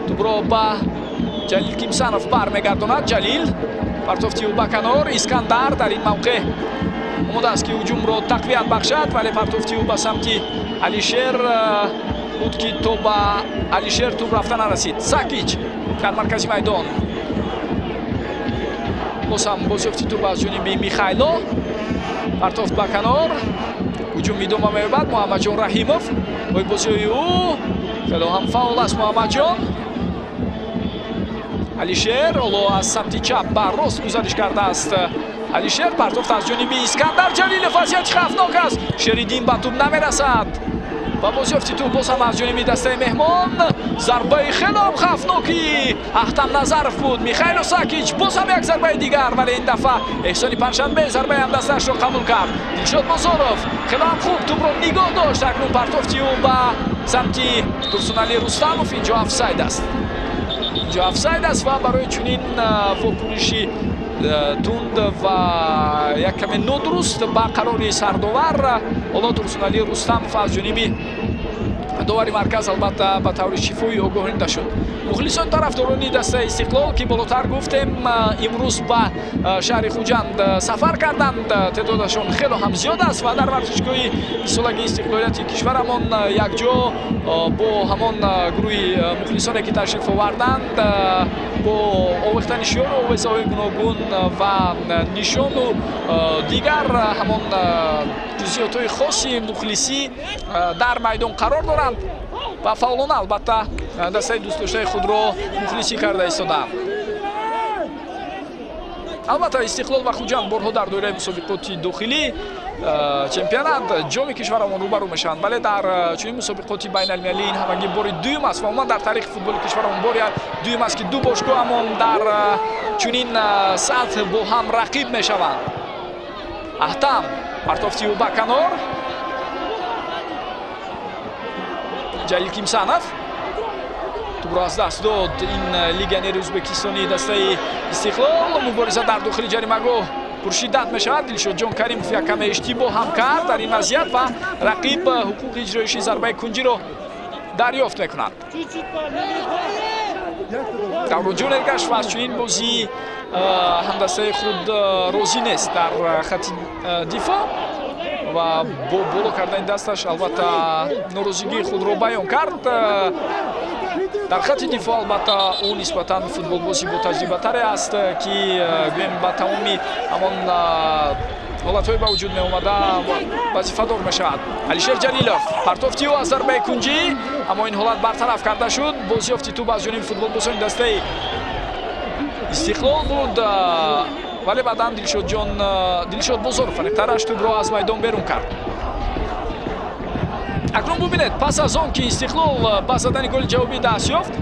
тӯбро ба Ҷалил Кимсанов бармегардонад. Ҷалил партофтиу ба канор. Искандар дар ин мавқеъ омодааст ки ҳуҷумро тақвият бахшад, вале партофтиу ба самти Алишер буд ки то ба Алишер тӯб рафта нарасид. Сакич дар маркази майдон, боз ҳам бозёфти тӯб аз ҷониби Михайло. партофт ба канор, ҳуҷум идома меёбад. Муҳаммадҷон Раҳимов бои бозиҳои ӯ хело ҳам фаул аст. Муҳаммадҷон Алишер ҳоло аз самти чап ба рост гузариш кардааст. Алишер партофт аз ҷониби Искандар. Ҷалилов вазъияти хавфнок аст. Шеридин ба тӯб намерасад. ба бозёфти тӯб боз ҳам аз ҷониби дастаи меҳмон зарбаи хело ҳам хавфноки Ахтам Назаров буд. Михайло Сакич боз ҳам як зарбаи дигар, вале ин дафъа Эҳсони Паншанбе зарбаи ҳамдастаашро қабул кард. Дилшод Бозоров хело ҳам хуб тӯбро нигоҳ дошт. Акнун партофти ӯ ба самти Турсунали Рустамов. инҷо офсайд аст. инҷо офсайд аст ва барои чунин вокуниши тунд ва як каме нодуруст ба қарори сардовар ҳоло Турсунали Рустамов аз ҷониби довари марказ албатта ба таври шифоӣ огоҳонида шуд. мухлисони тарафдорони дастаи Истиқлол ки болотар гуфтем имрӯз ба шаҳри Хуҷанд сафар карданд. теъдодашон хело ҳам зиёд аст ва дар варзишгоҳи исолагии истиқлолияти кишварамон якҷо бо ҳамон гурӯҳи мухлисоне ки ташриф оварданд бо овехтани шиёру овезаҳои гуногун ва нишону дигар ҳамон ҷузъиётҳои хоси мухлисӣ дар майдон қарор доранд ва фаъолона албатта дастаи дӯстдоштаи худро мухлисӣ карда истодаанд. албатта Истиқлол ва Хуҷанд борҳо дар доираи мусобиқоти дохилӣ чемпионат ҷоми кишварамон рӯбарӯ мешаванд, вале дар чунин мусобиқоти байналмилалӣ ин ҳамагӣ бори дуюм аст ва умуман дар таърихи футболи кишварамон бори дуюм аст ки ду бошгоҳамон дар чунин сатҳ бо ҳам рақиб мешаванд. Аҳтам партофти ӯ ба канор. Ҷалил Кимсанов тӯбро аз даст дод. ин легионери ӯзбекистони дастаи Истиқлол. мубориза дар дохили ҷаримагоҳ пуршиддат мешавад. Дилшодҷон Каримов як каме иштибоҳ ҳам кард дар ин вазъият ва рақиб ҳуқуқи иҷроиши зарбаи кунҷиро дарёфт мекунад. Давроҷон Эргашев аз чунин бозӣ ҳамдастаи худ розӣ нест дар хати дифоъ ва бо боло кардани дасташ албатта норозигии худро баён кард. дар хати дифоъ албатта ӯ нисбатан футболбози ботаҷрибатаре аст ки гӯем ба тамоми ҳамон ҳолатҳое ба вуҷуд меомада вазифадор мешавад. Алишер Ҷалилов партофти ӯ аз зарбаи кунҷӣ, аммо ин ҳолат бартараф карда шуд. бозёфти тӯб аз ҷониби футболбозони дастаи Истиқлол буд, вале баъдан Дилшод Бозоров фариқтараш тӯбро аз майдон берун кард. акнун бубинед, пас аз он ки Истиқлол ба задани голи ҷавобӣ даст ёфт,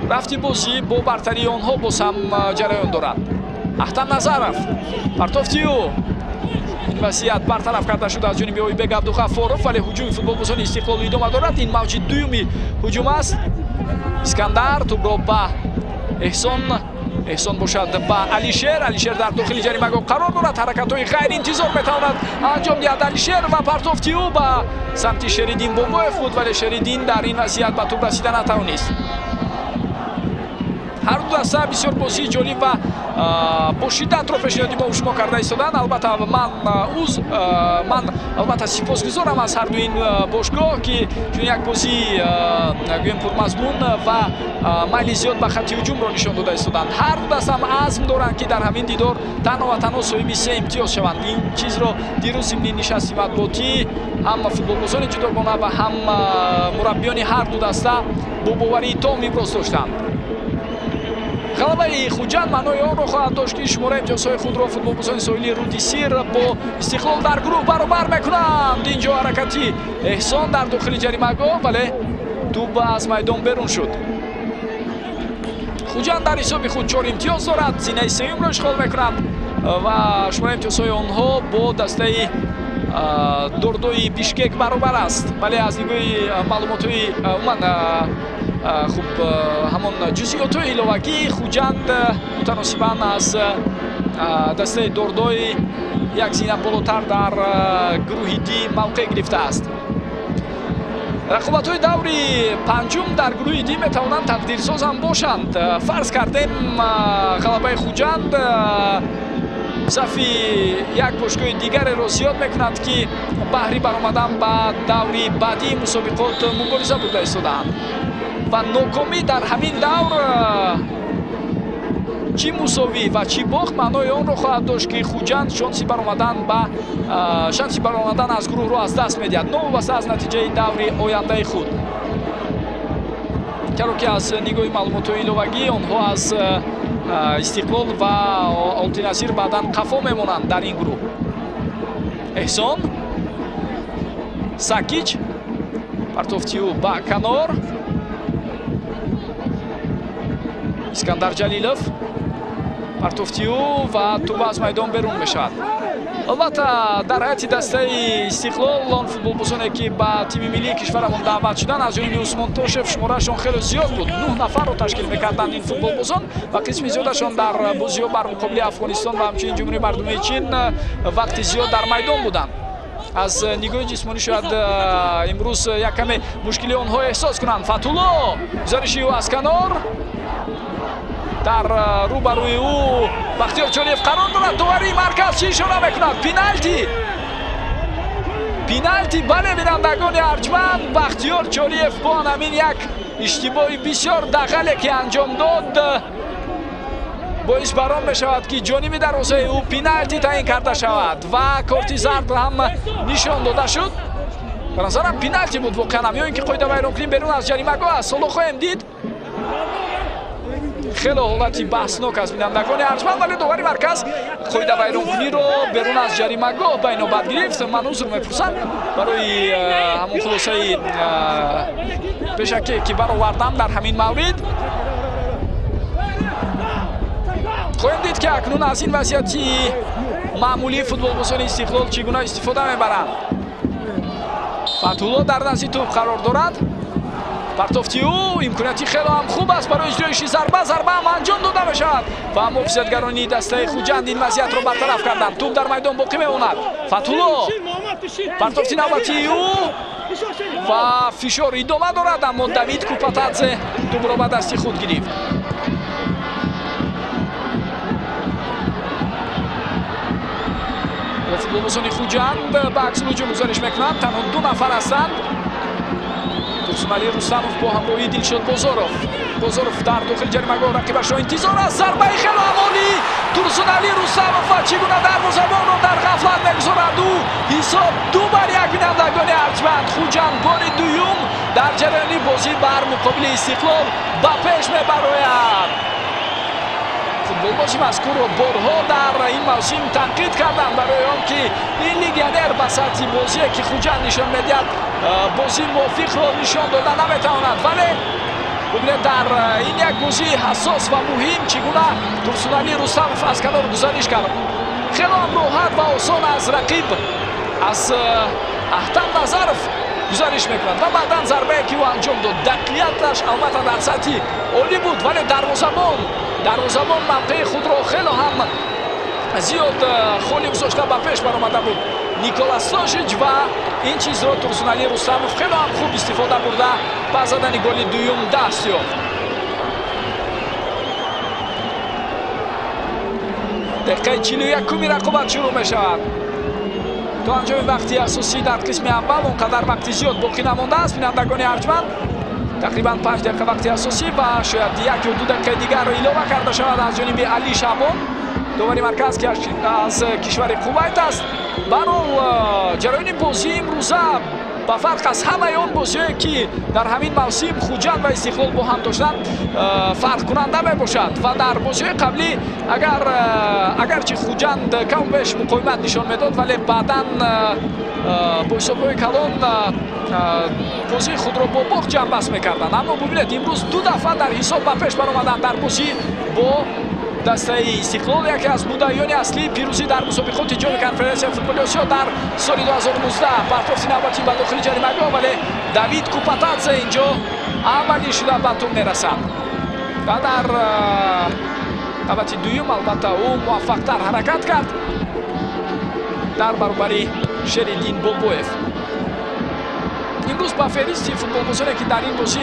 рафти бозӣ бо бартарии онҳо боз ҳам ҷараён дорад. Ахтам Назаров партофти ӯ, ин вазъият бартараф карда шуда аз ҷониби Ойбек Абдуғаффоров, вале ҳуҷуми футболбозони Истиқлол идома дорад. ин мавҷи дуюми ҳуҷум аст. Искандар тӯбро ба эҳсон бошад ба Алишер. Алишер дар дохили ҷаримагоҳ қарор дорад. ҳаракатҳои ғайриинтизор метавонад анҷом диҳад Алишер ва партофти ӯ ба самти Шеридин Бобоев буд, вале Шеридин дар ин вазъият ба тӯб расида натавонист. ҳар ду даста бисёр бозии ҷолиб ва бо шиддат ро пешниҳоди мо шумо карда истоданд. Албатта ман албатта сипосгузорам аз ҳарду ин бошгоҳ ки чун як бозии гӯем пурмазмун ва майли зиёд ба хатти ҳуҷумро нишон дода истоданд. ҳар ду дастам азм доранд ки дар ҳамин дидор танҳо ва танҳо соҳиби 3 имтиёз шаванд. ин чизро дирӯз зимни нишасти матбуотӣ ҳам футболбозони ҷудогона ва ҳам мураббиёни ҳар ду даста бо боварии том иброз доштанд. ғалабаи Хуҷанд маънои онро хоҳад дошт ки шумора имтиёзҳои худро футболбозони соҳили Руди Сир бо Истиқлол дар гурӯҳ баробар мекунанд. Инҷо ҳаракати Эҳсон дар дохили ҷаримагоҳ, бале тӯб аз майдон берун шуд. Хуҷанд дар ҳисоби худ 4 имтиёз дорад, зинаи сеюмро ишғол мекунад ва шумора имтиёзҳои онҳо бо дастаи дордои Бишкек баробар аст. Бале аз нигоҳи маълумотҳои умуман хуб ҳамон ҷузъиётҳои иловагӣ Хуҷанд мутаносибан аз дастаи дордои як зина болотар дар гурӯҳи Д мавқеъ гирифтааст. рақобатҳои даври панҷум дар гурӯҳи Д метавонанд тақдирсоз ҳам бошанд. фарз кардем ғалабаи Хуҷанд сафи як бошгоҳи дигареро зиёд мекунад ки баҳри баромадан ба даври баъдии мусобиқот мубориза бурда истодаанд ва нокомӣ дар ҳамин давр чӣ мусовӣ ва чӣ бохт маънои онро хоҳад дошт ки Хуҷанд шанси баромадан аз гурӯҳро аз даст медиҳад, новобаста аз натиҷаи даври ояндаи худ. чаро ки аз нигоҳи маълумотҳои иловагӣ онҳо аз Истиқлол ва Олтиназир баъдан қафо мемонанд дар ин гурӯҳ. Эҳсон Сакич партофтиҳу ба канор Искандар Ҷалилов партофтиҳу ва тӯба аз майдон берун мешавад. албатта дар ҳайати дастаи Истиқлол он футболбозоне ки ба тими миллии кишварамон даъват шуданд аз ҷониби Усмон Тошев шуморашон хеле зиёд буд. 9 нафарро ташкил мекарданд ин футболбозон ва қисми зиёдашон дар бозиҳо бар муқобили Афғонистон ва ҳамчунин ҷумҳурии мардумии Чин вақти зиёд дар майдон буданд. аз нигоҳи ҷисмонӣ шояд имрӯз як каме мушкили онҳо эҳсос кунанд. Фатулло гузариши ӯ аз канор дар рӯбарӯи ӯ Бахтиёр Чолиев қарор дорад. доварии марказ чӣ ишора мекунад? пеналти бале бинандагони арҷманд. Бахтиёр Чолиев бо ҳамин як иштибоҳи бисёр дағале ки анҷом дод боис барон мешавад ки ҷониби дарвозаи ӯ пеналти таъин карда шавад ва корти зард ҳам нишон дода шуд. ба назарам пеналти буд воқеан ҳам ё ин ки қоида вайронкунӣ берун аз ҷаримагоҳ аст. ҳоло хоҳем дид. хеле ҳолати баҳснок аз бинандагони арҷманд, вале довари марказ қоида вайронкуниро берун аз ҷаримагоҳ ба инобат гирифт. ман узр мепурсам барои ҳамон хулосаи пешакӣ ки баровардам дар ҳамин маврид. хоҳем дид ки акнун аз ин вазъияти маъмулии футболбозони Истиқлол чӣ гуна истифода мебаранд. Фатулло дар назди тӯб қарор дорад. партофтиҳу имконияти хеле ҳам хуб аст барои иҷроиши зарба ҳам анҷом дода мешавад ва муҳофизатгарони дастаи Хуҷанд ин вазъиятро бартараф карданд. тӯб дар майдон боқӣ мемонад. Фатулло партофти навбатии ӯ ва фишор идома дорад, аммо Давид Купатадзе тӯбро ба дасти худ гирифт. футболбозони Хуҷанд ба аксул ҳуҷум гузариш мекунанд. танҳо 2 нафар ҳастанд. Турсунали Рустамов бо ҳамроҳии Дилшод Бозоров дар дохили ҷаримагоҳ рақибашро интизор аст. зарбаи хело амолӣ Турсунали Рустамов ва чӣ гуна дарвозабонро дар ғафлат мегузорад. ӯ ҳисоб 2-1 бинандагони арҷманд. Хуҷанд бори дуюм дар ҷараёни бозӣ бар муқобили Истиқлол ба пеш мебарояд. футболбози мазкурро борҳо дар ин мавсим танқид карданд барои он ки ин легионер ба сатҳи бозие ки Хуҷанд нишон медиҳад бозии мувофиқро нишон дода наметавонад. вале бубинед дар ин як бозии ҳассос ва муҳим чӣ гуна Турсунали Рустамов аз канор гузариш кард. хело ҳам роҳат ва осон аз рақиб аз Аҳтам Назаров гузариш мекунад ва баъдан зарбае ки ӯ анҷом дод. дақияташ албатта дар сатҳи олӣ буд, вале дарвозабон мавқеи худро хело ҳам зиёд холӣ гузошта ба пеш баромада буд. Николас Сошич ва ин чизро Турсунали Рустамов хело ҳам хуб истифода бурда ба задани голи дуюм даст ёфт. دقیقه 41 رقابت شروع می شود. تا انجام وقتی اساسی در قسم اول اونقدر وقتی زیاد باقی نمانده است. بینندگان ارجمند تقریبا 5 دقیقه وقتی اساسی و شاید 1 یا 2 دقیقه دیگر را اضافه کرده شود از جانب علی شعبان داوری مرکز که از کشور کویت است. برای جریان بازی امروزه با فرق از همه آن بازی‌هایی که در همین موسم خوجند و استقلال با هم داشتند فرق کننده می باشد و در بازی‌های قبلی اگرچه خوجند کم بیش مقاومت نشان میداد ولی بعداً با حساب‌های کلان بازی خود را با باخت جنبست می‌کردند. اما ببینید امروز 2 دفعه در حساب به پیش برآمدند در بازی با دسته استقلال. یکی از مدعیان اصلی پیروزی در مسابقات جام کنفرانسیون فوتبال آسیا در سال 2019 پرتافت نوبتی به داخل جریمه‌گاه ولی داوید کوپاتادزه اینجا عملی شده به توپ میرسد و در نوبت دوم البته او موفق‌تر حرکت کرد در برابری شریدین بولبویف. امروز با فهرست فوتبال بازیکنانی که در این بازی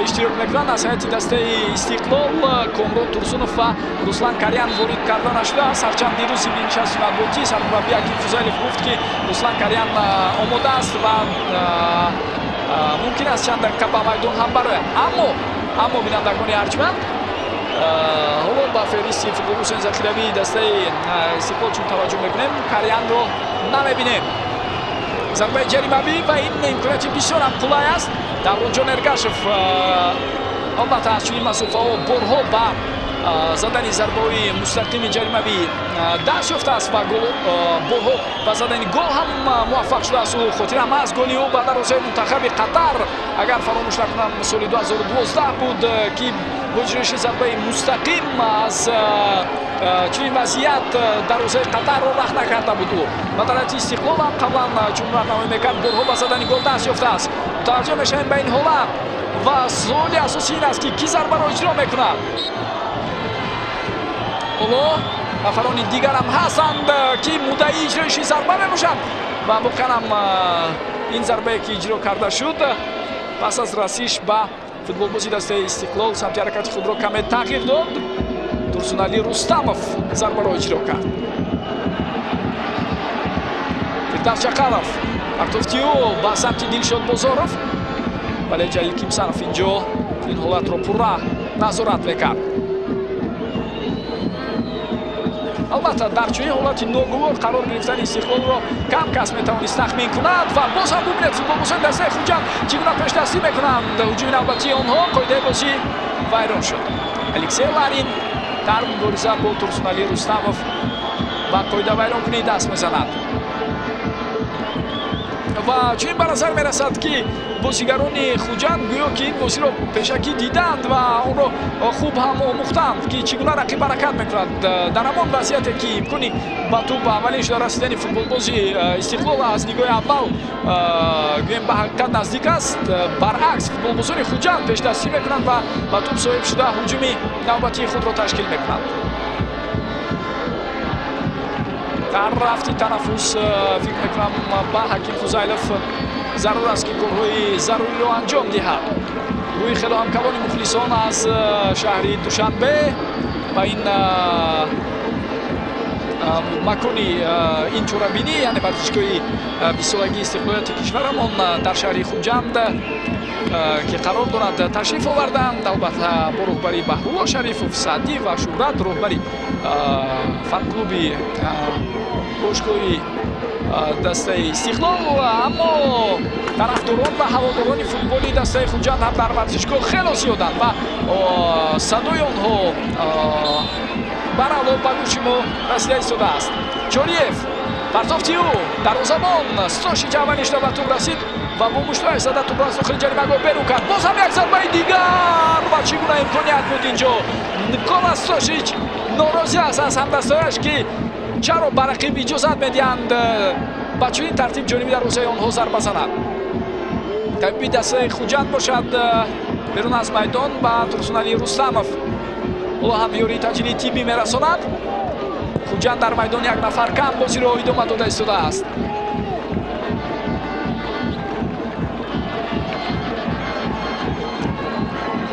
اشتراک میکنند از هیئت دسته استقلال کامران ترسونوف و روسلان کریان وارد کرده نشده است. هرچند دیروز نشست مطبوعاتی سرمربی حکیم فضایلوف گفت که روسلان کریان آماده است و ممکن است چند دقیقه به میدان هم براید. اما بینندگان ارجمند حالا با فهرست فوتبال بازیکن ذخیروی دسته استقلال چون توجه میکنیم کریان رو نمیبینیم. ضربه جریمه‌ای و این امکانات بسیار هم قلای است. دورونجان ارگاشف البته از چنین مسافه ها برها با زدن ضربه‌های مستقیم جریمه‌ای دست یافته است و برها و زدن گل هم موفق شده است. او خاطر هم از گلی او به دروازه منتخب قطر اگر فراموش نکنم سال 2012 بود که گذشته ضربه مستقیم از چنین وضعیت دروازه قطر را رخ نکرده بود. او مدارت استقلال هم قبلا چون راهنمایی میکرد برها به زدن گل دست یافته است. متوجه میشیم به این حالت و سوال اساسی این است که کی ضربه را اجرا میکند. حالا نفران دیگر هم هستند که مدعی اجرایش ضربه میباشند و ممکنم این ضربه که اجرا کرده شد پس از رسیش به فوتبال بازی دسته استقلال سمت حرکت خود را کمی تغییر داد. ترسونالی رستموف ضربه را اجرا کرد. فردوس چقرف پرتافتی او به سمت دلشاد بازارов ولی جلیل کیمسانов اینجا این حالت را پورا نظارت میکرد. البته در چنین حالت ناگوار قرار گرفتن استقلال را کم کس میتوانست تخمین کند و باز هم ببینید فوتبال بازیکن دسته خوجند چگونه پیش دستی میکنند. هجوم نوبتی آنها قاعده بازی ویران شد. الکسی لارین در مبارزه با ترسونالی رستموف و قاعده ویران کنی دست میزند و چنین به نظر میرسد که بازیگران خوجند گویا که این بازی را پیشکی دیدند و اون را خوب هم آموختند که چگونه رقیب حرکت میکند. در همان وضعیتی که امکانی با توپ اولیش در رسیدن فوتبال بازی استقلال از نگاه اول گویم به حقیقت نزدیک است، برعکس فوتبال بازیکن خوجند پیش دستی میکنند و با توپ صاحب شده هجوم نوبتی خود را تشکیل میکنند. در رفتی تنفس فکر میکنم با حکیم فضایلوف ضرور است که کارهای ضروری را انجام دهد. روی خیلی همکوان مخلصان از شهر دوشنبه و این مکانی این چورابینی یعنی ورزشگاه 20 سالگی استقلالیت کشورمان در شهر خوجند که قرار دارد تشریف آوردند. البته با رهبری بهرالله شریفوف سعدی و شهرت رهبری فن کلوب باشگاهی دسته استقلال. اما طرفداران و هواداران فوتبالی دسته خوجند هم در ورزشگاه خیلی زیادند و صدای آنها بر علا به گوش ما رسیده ایستاده است. چوریف پرتافتی او دروازه‌بان ستاشی جوانش به توپ رسید و با مشتای زده توپ را از داخل جریمه‌گاه بیرون کرد. باز هم یک ضربه دیگر و چگونه امکانیت بود اینجا. نیکولا ستاشیچ ناراضی است از همدستایش که چرا به رقیب اجازت میدهند با چنین ترتیب جانبی دروازه آنها ضربه زند. طبیعی دسته خوجند باشد بیرون از میدان با ترسونالی رستموف حالا هم یاری تجلی تیمی میرساند. خوجند در میدان یک نفر کم بازی را ادامه داده ایستاده است.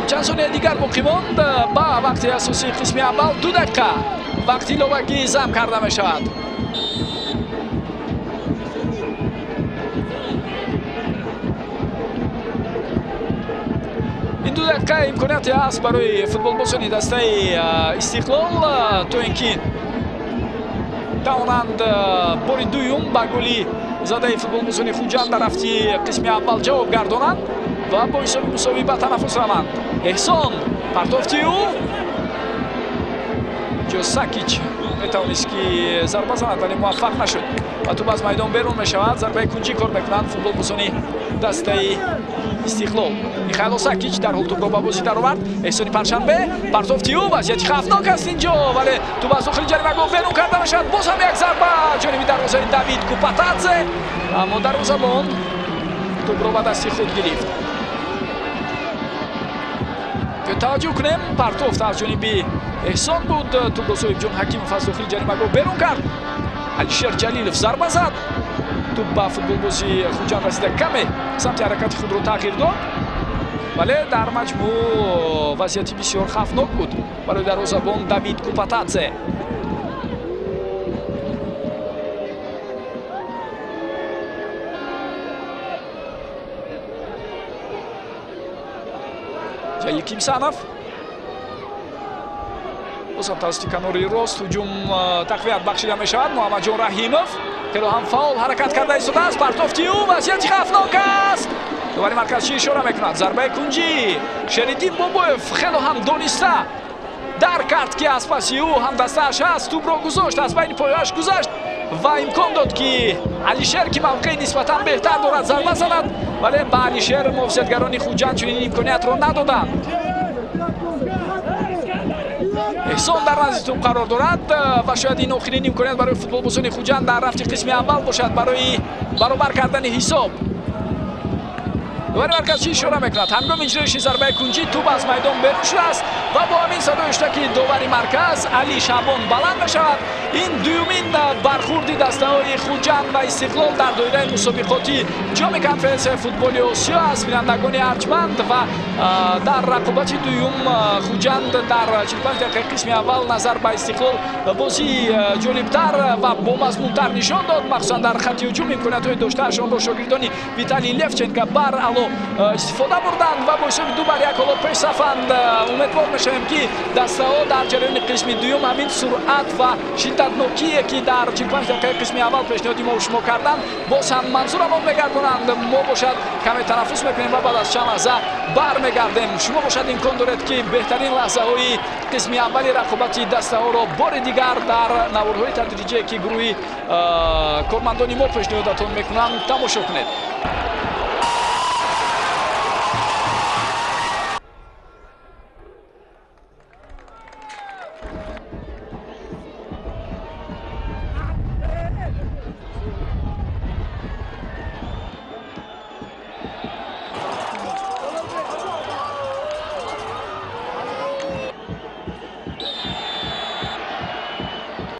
چند ثانیه دیگر باقی ماند با وقت اساسی قسم اول 2 دقیقه вақти иловагӣ зам карда мешавад. ин 2 дақиқа имконияте ҳаст барои футболбозони дастаи Истиқлол то ин ки тавонанд бори дуюм ба голи задаи футболбозони Хуҷанд дар ҳафти қисми аввал ҷавоб гардонанд ва бо ҳисоби мусовӣ ба танаффус раванд. Эҳсон партофти ӯ Ҷосакич метавонист ки зарба занад, вале муваффақ нашуд ва туб аз майдон берун мешавад. Зарбаи кунҷӣ кор мекунанд футболбозони дастаи Истиқлол. Михайло Сакич дар ҳол тубро ба бозӣ даровард. Эҳсони Паршанбе партофти ӯ вазъияти хавфнок аст инҷо, вале туб аз дохили ҷаримагоҳ берун карда мешавад. Боз ҳам як зарба ҷониби дарвозаи Давид Купатадзе, аммо дарвозабон тубро ба дасти худ гирифт. таваҷҷӯҳ кунем, партофт аз ҷониби Эҳсон буд. тубро соҳибҷон Ҳакимов аз дохили ҷаримагоҳ берун кард. Алишер Ҷалилов зарба зад. туб ба футболбози Хуҷанд расида каме самти ҳаракати худро тағйир дод, вале дар маҷмӯъ вазъияти бисёр хавфнок буд барои дарвозабон Давид Купатадзе. ҷалил Кимсанов бозам тавассути канори рост ҳуҷум тақвият бахшида мешавад. Муҳаммадҷон Раҳимов хело ҳам фаул ҳаракат карда истодааст. партофти ӯ вазъияти хавфнок аст. довари марказчӣ ишора мекунад. зарбаи кунҷӣ Шериддин Бобоев хело ҳам дониста дар кард ки аз паси ӯ ҳам дастааш ҳаст. тубро гузошт, аз байни пояаш гузашт ва имкон дод ки Алишер ки мавқеи нисбатан беҳтар дорад зарба занад, вале ба Алишер муҳофизатгарони Хуҷанд чунин имкониятро надоданд. Эҳсон дар назди туб қарор дорад ва шояд ин охирин имконият барои футболбозони Хуҷанд дар рафти қисми аввал бошад барои баробар кардани ҳисоб. довари марказчӣ ишора мекунад. ҳангоми иҷроиши зарбаи кунҷӣ туб аз майдон берун шудааст ва бо ҳамин садои ҳуштаки довари марказ Али Шабон баланд мешавад. ин дуюмин бархурди дастаҳои Хуҷанд ва Истиқлол дар доираи мусобиқоти ҷоми конференсияи футболи Осиё аст. бинандагони арҷманд ва дар рақобати дуюм Хуҷанд дар 45 дақиқаи қисми аввал назар ба Истиқлол бозии ҷолибтар ва бомазмунтар нишон дод. махсусан дар хатти ҳуҷум имкониятҳои доштаашонро шогирдони Виталий Левченко бар ало истифода бурданд ва бо ҳисоби 2-1 ҳоло пешсафанд. умедвор мешавем ки дастаҳо дар ҷараёни қисми дуюм ҳамин суръат ва шиддатнокие ки дар 45 дақиқаи қисми аввал пешниҳоди мо шумо карданд боз ҳам манзурамон мегардонанд. мо бошад каме танаффус мекунем ва баъд аз чанд лаҳза бармегардем. шумо бошад имкон доред ки беҳтарин лаҳзаҳои қисми аввали рақобати дастаҳоро бори дигар дар наворҳои тадриҷие ки гурӯҳи кормандони мо пешниҳодатон мекунанд тамошо кунед.